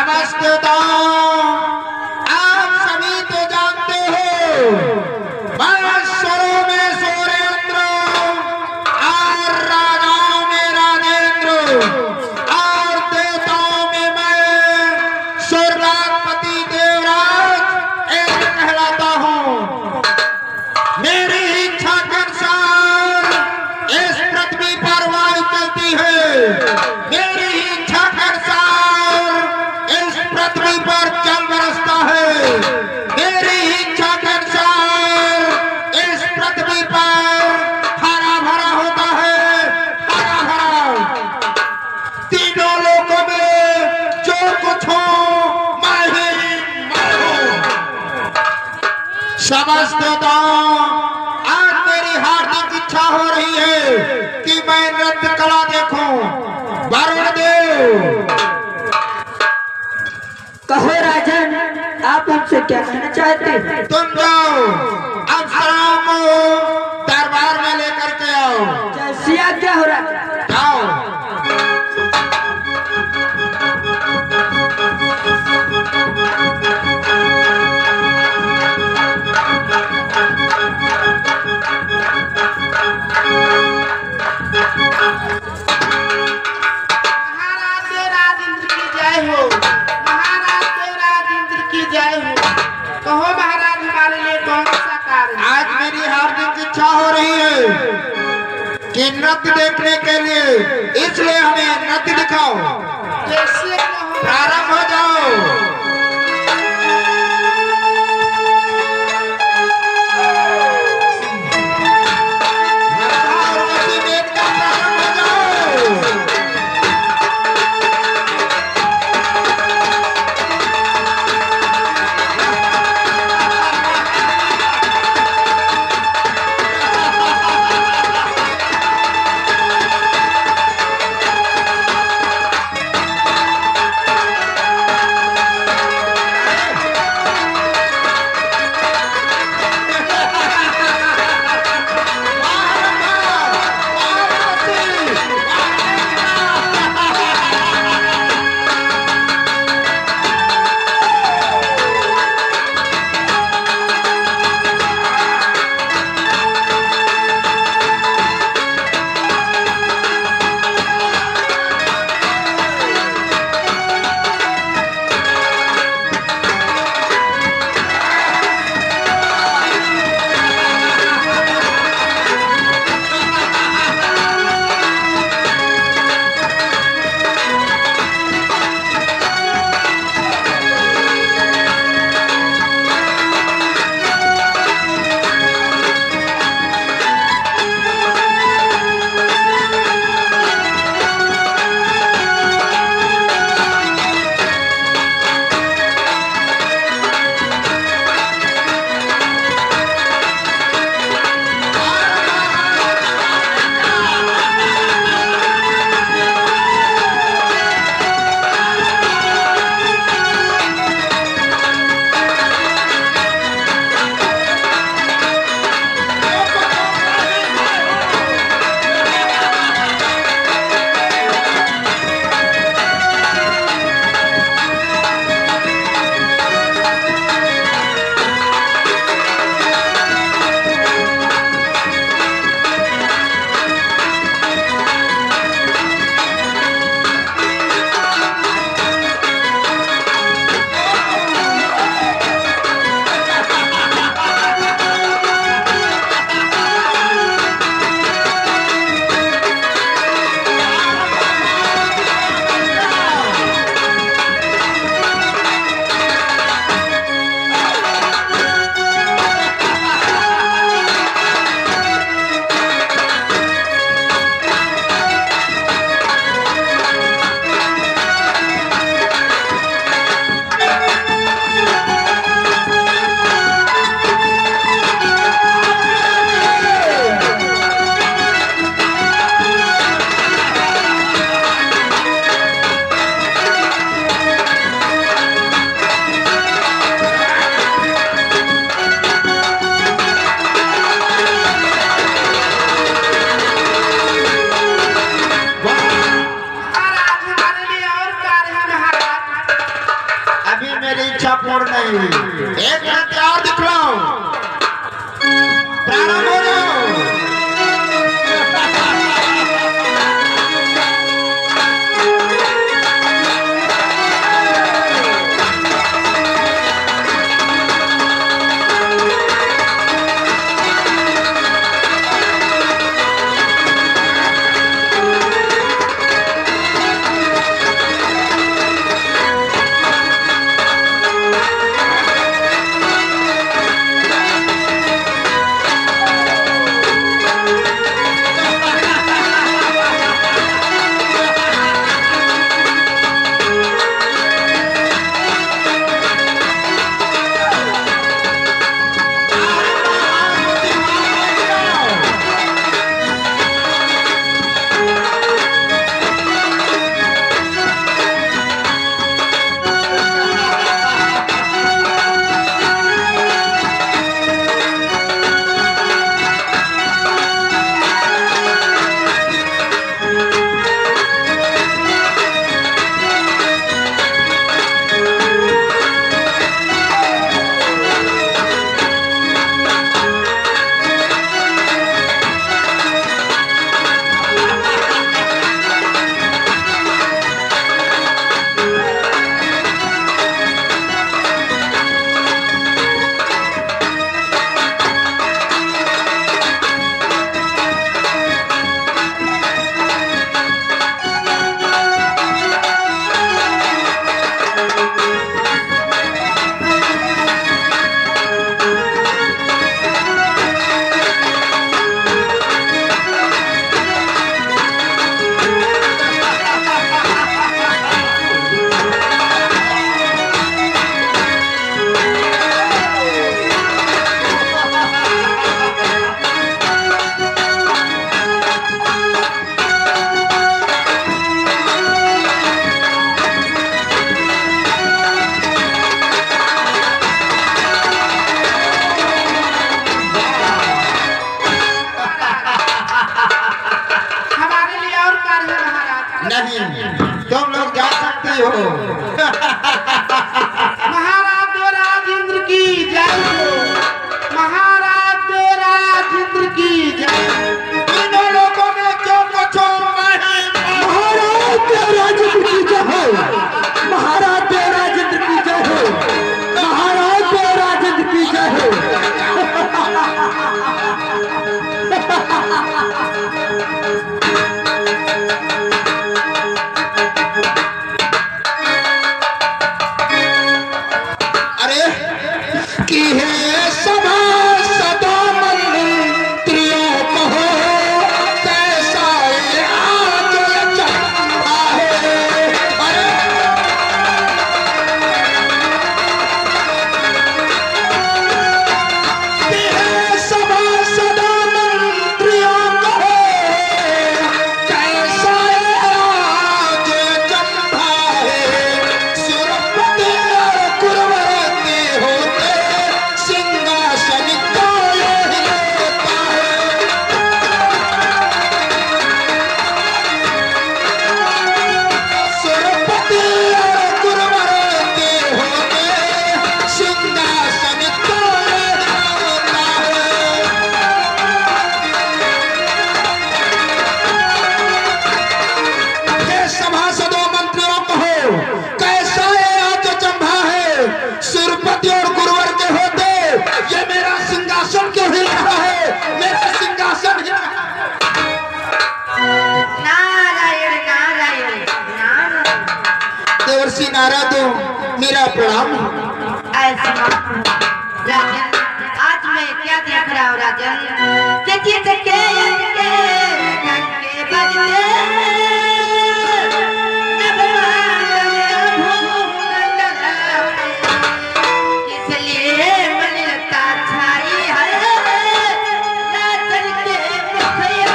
समस्तताओं आप सभी तो जानते हो महेश्वरों में सूर्येंद्र और राजाओं में राजेंद्र और देवताओं में मैं स्वर्गपति देवराज एक कहलाता हूँ। मेरी इच्छा के अनुसार इस पृथ्वी पर वायु चलती है। मेरी इच्छा के अनुसार इस पृथ्वी पर जल बरसता है। मेरी इच्छा के अनुसार इस पृथ्वी पर हरा भरा होता है। हरा भरा तीनों लोकों में जो कुछ हो मैं हूं। समस्त आज मेरी हार्दिक इच्छा हो रही है कि मैं नृत्य कला देखूं। वरुण देव कहो राजन, आप हमसे क्या कहना चाहते हैं? तुम जाओ अप्सराओं को दरबार में लेकर के आओ। जैसी आज्ञा हो रहा। जाओ। आज मेरी हार्दिक इच्छा हो रही है कि नृत्य देखने के लिए, इसलिए हमें नृत्य दिखाओ। प्रारंभ हो जाओ। छोड़ना ही। एक मिनट तैयार दिख लो, प्रारंभ हो जाओ। नहीं, तुम लोग जा सकते हो। महाराज देवराज इंद्र की जय हो। महाराज देवराज इंद्र की जय। तीनों लोगों ने क्यों पूछो? महाराज देवराज इंद्र की जय हो। महाराज देवराज इंद्र की जय हो। महाराज देवराज इंद्र की जय हो। की है सभा सदा मंत्रियों को हो, कैसा ये आज चंदा है। अरे की है सभा सदा मंत्रियों को हो, कैसा ये आज चंदा है। सुरपति और कुरवरती होते सिंहासन को यही लेता है। सुरपति और कुरवरती होते सिंहासन को यही लेता है। हे सभासदों मंत्रियों को हो, कैसा ये आज चंभा है। सुरपति और गुरुवर के होते ये मेरा सिंहासन क्यों हिल रहा है। मेरा सिंहासन हिल रहा है। नारायण नारायण नारायण। देवर्षि नारद, मेरा प्रणाम। ऐसी बात राजन, आज मैं क्या देख रहा हूँ राजन। के बजते इसलिए मन लगता छाई है राजन के मुखिया।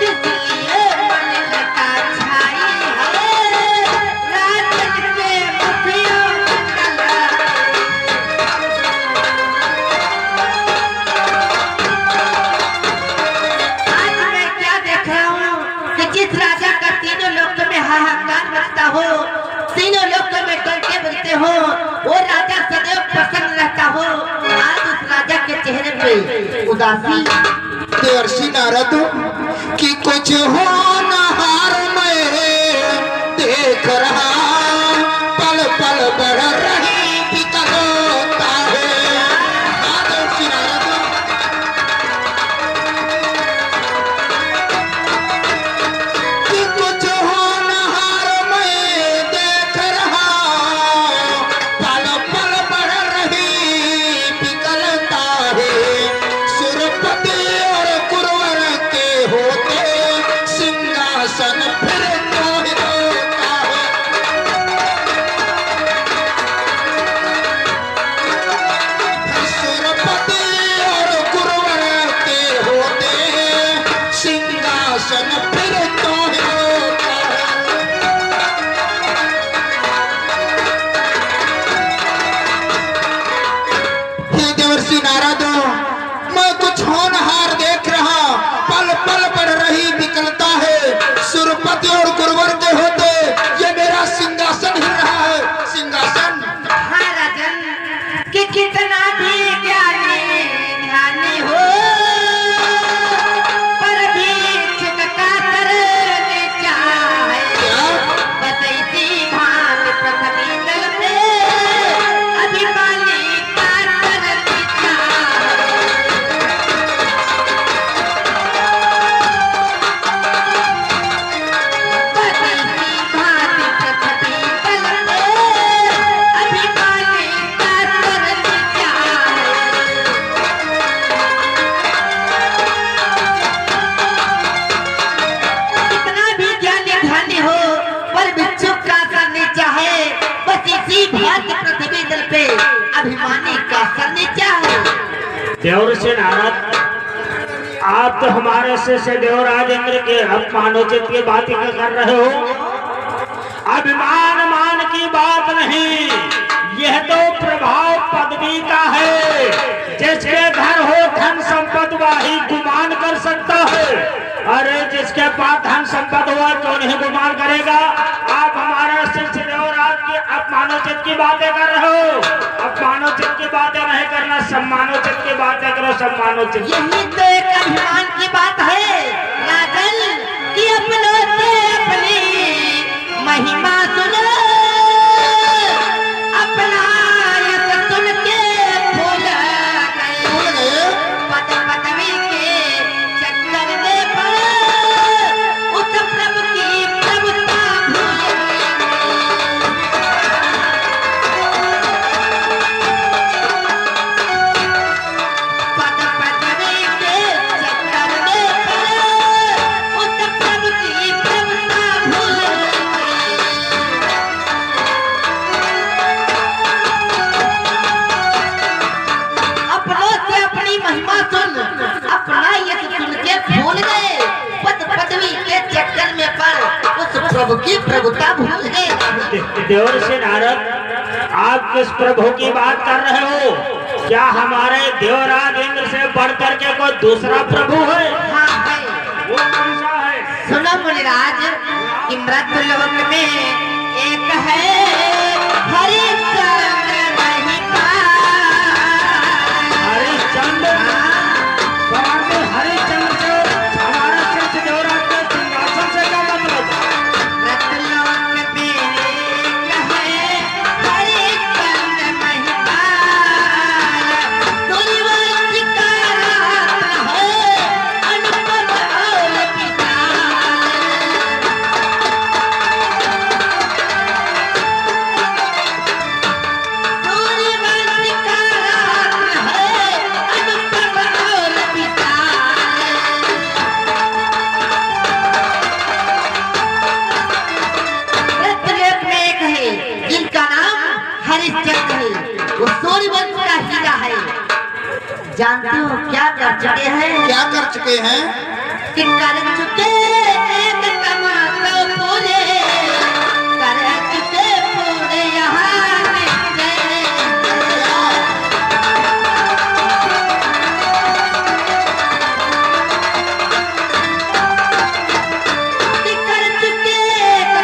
इसलिए मन लगता छाई है राजन के हाहाकार मचता हो, तीनों लोगों में डंके बजते हो, वो राजा सदैव प्रसन्न रहता हो। आज उस राजा के चेहरे पे उदासी। देवर्षि नारद कि कुछ होनहार मैं देख रहा, पल पल बढ़ रही विकलता है। हाँ देवर्षि नारद, कि कुछ होनहार मैं देख रहा, पल पल बढ़ रही विकलता है। सुरपति और कुरवर के होते सिंहासन फिर मोहित होता है। सुरपति और कुरवर के होते सिंहासन फिर मोहित होता है। हे देवर्षि नारद, मैं कुछ होनहार देख रहा, पल पल बढ़ रही विकलता है। सुरपति और कुरवर के होते ये मेरा सिंहासन हिल रहा है। सिंहासन हाँ राजन, कि कितना भी ज्ञानी ध्यानी हो, पर भी छिटका करने चाहे। क्या बस इसी भांति पृथ्वी तल पे अभिमानी का करने चाहे। बस इसी भांति पृथ्वी तल पे अभिमानी का करने चाहे। कितना भी ज्ञानी ध्यानी हो, पर बिच्छू का करने चाहे। बस इसी भांति पृथ्वी तल पे अभिमानी का करने चाहे। देवर्षि नारद, आप तो हमारे शिष्य देवराज इंद्र के अपमानोचित की बात ही कर रहे हो। अभिमान मान की बात नहीं, यह तो प्रभाव पदवी का है। जिसके घर हो धन संपत्ति वही गुमान कर सकता है। अरे जिसके पास धन संपत्ति हुआ तो नहीं गुमान करेगा। आप हमारे शिष्य देवराज के अपमानोचित की बातें कर रहे हो। अपमानोचित की बातें नहीं करना, सम्मानोचित की बातें करो। सम्मानोचित यही तो एक अभिमान की बात है राजन, कि अपनों से अपनी महिमा सुनो, अपना यश सुन के भूल गए। पद पदवी के चक्कर में पड़े, उस प्रभु की प्रभुता भूल गए। पद पदवी के चक्कर में पड़े, उस प्रभु की प्रभुता भूल गए। अपनों से अपनी महिमा सुन, अपना यश सुन के भूल गए। पद पदवी के चक्कर में पड़ उस प्रभु की प्रभुता भूल गए। देवर्षि नारद, आप किस प्रभु की बात कर रहे हो? क्या हमारे देवराज इंद्र से बढ़कर के कोई दूसरा प्रभु है? हाँ है। वो कौन सा है? सुनो मुनिराज, कि मृत्यु लोक में एक है हरिश्चंद्र महिपाल। हरिश्चंद्र? भगवान हरिश्चंद्र से हमारा शिष्य देवराज के सिंहासन से क्या मतलब? मृत्यु लोक में एक है हरिश्चंद्र महिपाल। सूर्यवंशी का रत्न है, अनुपम और विशाल। सूर्यवंशी का रत्न है, अनुपम और विशाल। मृत्युलोक में एक है जिनका नाम हरिश्चंद्र है। वो सूर्यवंश का हीरा है। जानते हो क्या कर चुके हैं? क्या कर चुके हैं? कि कर चुके एक तमाशा पूरे, कर चुके पूरे यहाँ निकले। कि कर चुके एक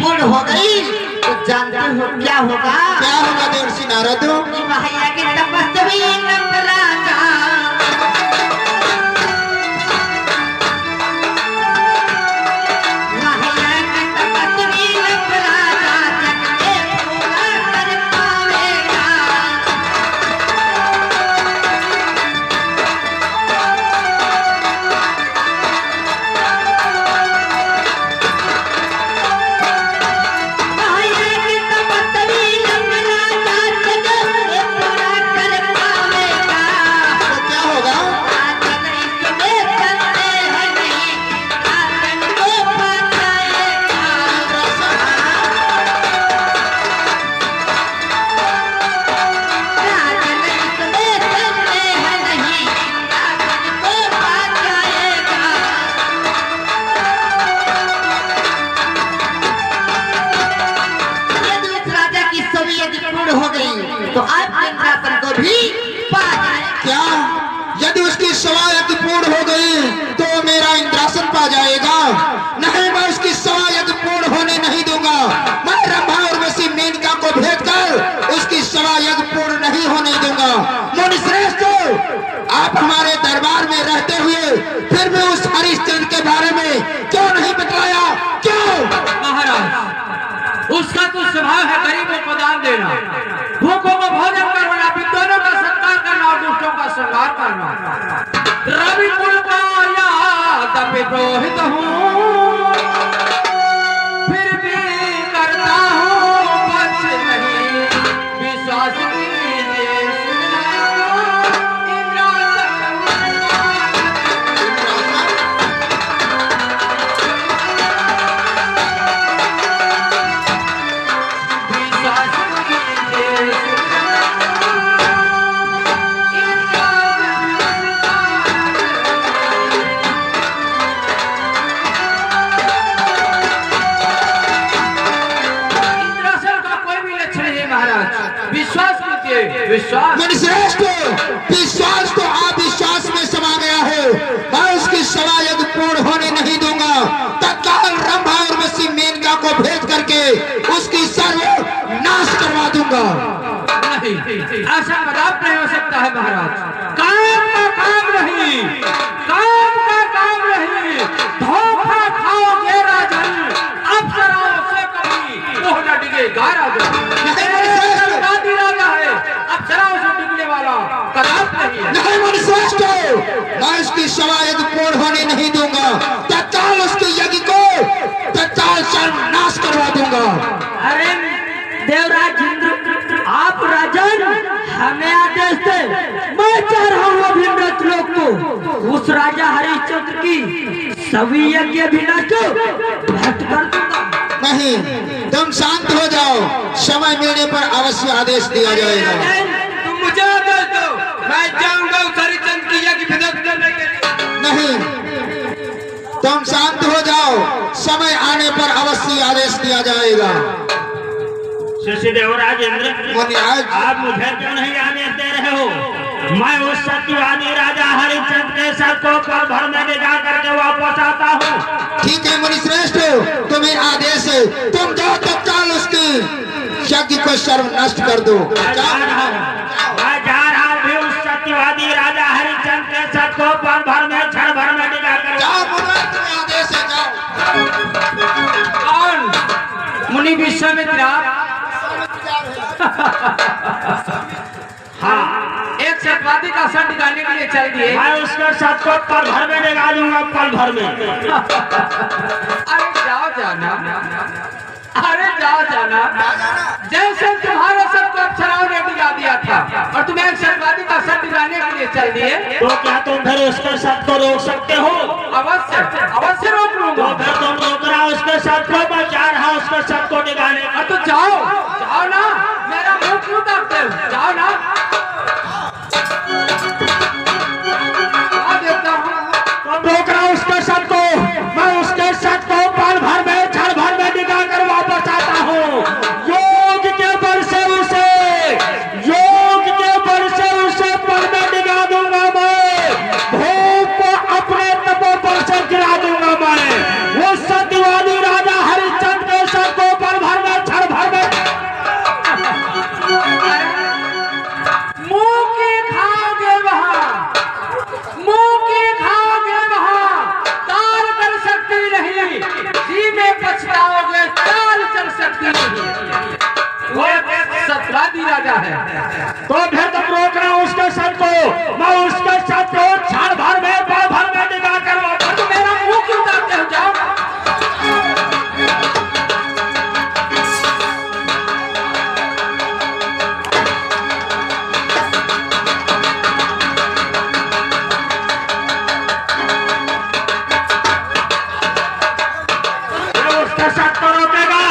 पूर्ण हो गई तो जानते हो क्या होगा? क्या होगा देवर्षि नारद? महाया के तपस्वी नंद राजा महाया के तपस्वी नंद राजा जग के पूरा कर पावेगा। महाया के तपस्वी नंद राजा जग के पूरा कर पावेगा। तो क्या होगा? आजन इसमें चलते हैं नहीं, आजन को पा जाएगा। आजन इसमें चलते हैं नहीं, आजन को पा जाएगा। यदि उस राजा की सभी यदि पूर्ण हो गई तो आपके इंद्रासन को भी पा जाएगा। क्या यदि उसकी सवायत पूर्ण हो गई तो मेरा इंद्रासन पा जाएगा? नहीं, मैं उसकी सवायत पूर्ण होने नहीं दूंगा। मैं रंभा और वसी मेनका को भेज कर उसकी सवायत पूर्ण नहीं होने दूंगा। मुनि श्रेष्ठ, आप हमारे दरबार में रहते हुए फिर भी उस हरिश्चंद्र के बारे में क्यों नहीं बतलाया? क्यों? महाराज, उसका तो स्वभाव है गरीबों को दान देना, भूखों को भोजन करवाना, विद्वानों का सत्कार करना और दुष्टों का संहार करना। रवि कुल का याद विद्रोहित हूँ, फिर भी करता हूँ बच नहीं, विश्वास कीजिए विश्वास कीजिए, विश्वास। मुनि श्रेष्ठ, विश्वास तो आप विश्वास में समा गया है। मैं उसकी सवायत पूर्ण होने नहीं दूंगा। तत्काल रंभा और वसी मेनका को भेज करके उसकी सर्व नाश करवा दूंगा। नहीं, ऐसा कदाप नहीं हो सकता है महाराज। काम का काम नहीं, काम का काम नहीं, धोखा खाओगे राजन, अप्सराओं से कभी मोह न डिगेगा राजन। राजा है, अप्सराओं से डिगने वाला कदाप नहीं है। नहीं मुनि श्रेष्ठ, मैं उसकी सवायत पूर्ण होने नहीं दूंगा। तत्काल उसके यज्ञ को तत्काल सर्वनाश करवा दूंगा। अरे देवराज इंद्र, आप राजन हमें आदेश दे, मैं चाह रहा हूँ अभिमृत लोग को उस राजा हरिश्चंद्र की सभी यज्ञ विनाश को भ्रष्ट कर दूंगा। नहीं, तुम शांत हो जाओ। समय मिलने पर अवश्य आदेश दिया जाएगा। तुम मुझे आदेश दो, मैं जाऊंगा उस हरिश्चंद्र की यज्ञ विध्वंस करने के लिए। नहीं, तुम शांत हो जाओ। समय आने पर अवश्य आदेश दिया जाएगा। श्री देवराज इंद्र, मुनिराज, आप मुझे क्यों नहीं आने दे रहे हो? मैं उस सत्यवादी राजा हरिश्चंद्र के साथ को पल भर में निकाल करके वापस आता हूँ। ठीक है मुनि श्रेष्ठ, तुम्हें आदेश है। तुम जाओ तत्काल उसकी यज्ञ को सर्व नष्ट कर दो। मैं जा रहा हूँ भी उस सत्यवादी राजा हरिश्चंद्र के साथ को पल भर में क्षण भर में निकाल कर जाओ मुनिराज, तुम्हें आदेश है, जाओ। कौन? मुनि विश्वामित्र। हाँ, एक सत्यवादी का सर निकालने के लिए चल दिए। मैं उसके साथ को पल भर में निकालूंगा, पल भर में। अरे जाओ जाना, अरे जाओ जाना। जैसे तुम्हारा सबको अप्सराओं ने बिगा दिया था और तुम एक सत्यवादी का सर निकालने के लिए चल दिए, तो क्या तुम फिर उसके साथ को रोक सकते हो? अवश्य अवश्य रोक लूंगा। तो फिर तुम रोक रहा उसके साथ को, मैं जा रहा उसके साथ को निकालने। तो जाओ जाओ ना, मेरा मुंह क्यों ताकते हो? जाओ ना। देखता हूँ तुम रोक रहा उसके साथ को, मैं उसके साथ को पल भर में क्षण भर में निकाल कर वापस आता हूँ। योग के बल से उसे, योग के बल से उसे पल में निकाल दूंगा मैं। भूख को अपने तपोबल से गिरा दूंगा मैं। वो सत्यवादी राजा हरिश्चंद्र के साथ को शक्ति नहीं, वो एक सतवादी राजा है। तो फिर तुम रोक रहे हो उसके सर को, मैं उसके सर को क्षण भर में पल भर में निकाल कर वापस। तो मेरा मुंह क्यों काटते हो? जाओ। उसके सर को रोकेगा,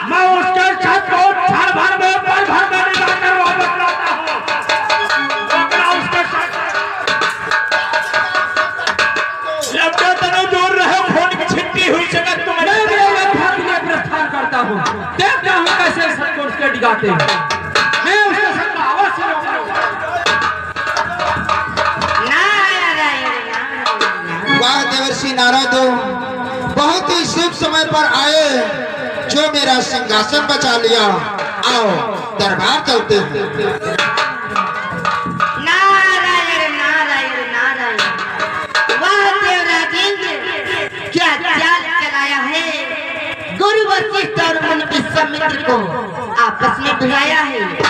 मैं उसके सर को क्षण भर में पल भर में निकाल कर वापस लाता हूँ। रोक रहा हूँ उसके सर को। लगता तने दूर रहे, खून की छिट्टी हुई जगत तुम्हें प्रस्थान करता हूँ, देखता हूँ कैसे सर को उसके डिगाते हैं। मैं उसके सर को आवाज से रोकूंगा। वाह देवर्षि नारद, बहुत ही शुभ समय पर आए जो मेरा सिंहासन बचा लिया। आओ दरबार चलते हैं। नारायण नारायण नारायण, वाह देवराजेंद्र, क्या चाल चलाया है। गुरु वशिष्ठ और मुनि विश्वामित्र को आपस में बुलाया है।